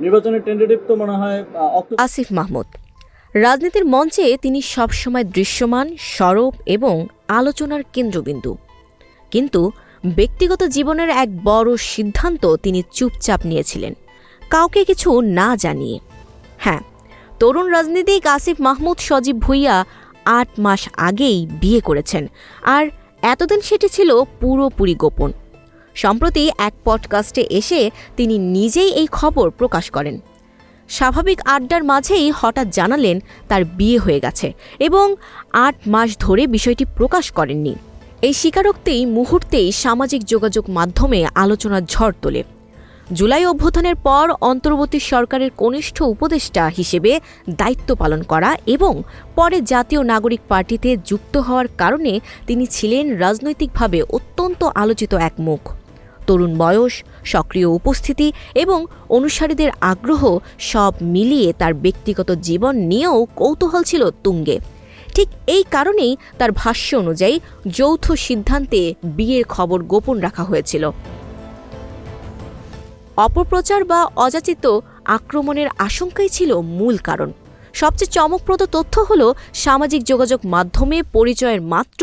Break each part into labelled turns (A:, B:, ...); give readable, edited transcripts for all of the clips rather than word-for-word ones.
A: নির্বাচনের টেন্টেটিভ তো মনে হয়
B: আসিফ মাহমুদ। রাজনীতির মঞ্চে তিনি সবসময় দৃশ্যমান, সরব এবং আলোচনার কেন্দ্রবিন্দু। কিন্তু ব্যক্তিগত জীবনের এক বড় সিদ্ধান্ত তিনি চুপচাপ নিয়েছিলেন, কাউকে কিছু না জানিয়ে। হ্যাঁ, তরুণ রাজনীতিক আসিফ মাহমুদ সজীব ভুঁইয়া ৮ মাস আগেই বিয়ে করেছেন, আর এতদিন সেটি ছিল পুরোপুরি গোপন। সম্প্রতি এক পডকাস্টে এসে তিনি নিজেই এই খবর প্রকাশ করেন। স্বাভাবিক আড্ডার মাঝেই হঠাৎ জানালেন তার বিয়ে হয়ে গেছে এবং ৮ মাস ধরে বিষয়টি প্রকাশ করেননি। এই স্বীকারোক্তি মুহূর্তেই সামাজিক যোগাযোগ মাধ্যমে আলোচনার ঝড় তোলে। জুলাই অভ্যুত্থানের পর অন্তর্বর্তী সরকারের কনিষ্ঠ উপদেষ্টা হিসেবে দায়িত্ব পালন করা এবং পরে জাতীয় নাগরিক পার্টিতে যুক্ত হওয়ার কারণে তিনি ছিলেন রাজনৈতিকভাবে অত্যন্ত আলোচিত এক মুখ। তরুণ বয়স, সক্রিয় উপস্থিতি এবং অনুসারীদের আগ্রহ সব মিলিয়ে তার ব্যক্তিগত জীবন নিয়েও কৌতূহল ছিল তুঙ্গে। ঠিক এই কারণেই তার ভাষ্য অনুযায়ী যৌথ সিদ্ধান্তে বিয়ের খবর গোপন রাখা হয়েছিল। অপপ্রচার বা অযাচিত আক্রমণের আশঙ্কাই ছিল মূল কারণ। সবচেয়ে চমকপ্রদ তথ্য হল, সামাজিক যোগাযোগ মাধ্যমে পরিচয়ের মাত্র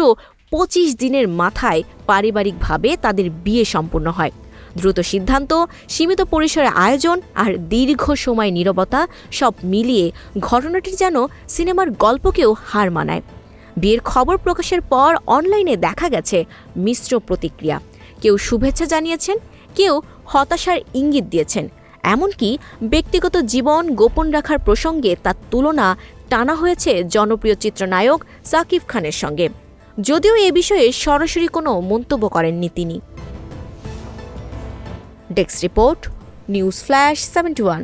B: ২৫ দিনের মাথায় পারিবারিকভাবে তাদের বিয়ে সম্পন্ন হয়। দ্রুত সিদ্ধান্ত, সীমিত পরিসরে আয়োজন আর দীর্ঘ সময় নীরবতা সব মিলিয়ে ঘটনাটি যেন সিনেমার গল্পকেও হার মানায়। বিয়ের খবর প্রকাশের পর অনলাইনে দেখা গেছে মিশ্র প্রতিক্রিয়া। কেউ শুভেচ্ছা জানিয়েছেন, কেউ হতাশার ইঙ্গিত দিয়েছেন। এমনকি ব্যক্তিগত জীবন গোপন রাখার প্রসঙ্গে তার তুলনা টানা হয়েছে জনপ্রিয় চিত্রনায়ক সাকিব খানের সঙ্গে, যদিও এ বিষয়ে সরাসরি কোনো মন্তব্য করেননি তিনি। Desk report, news flash 71।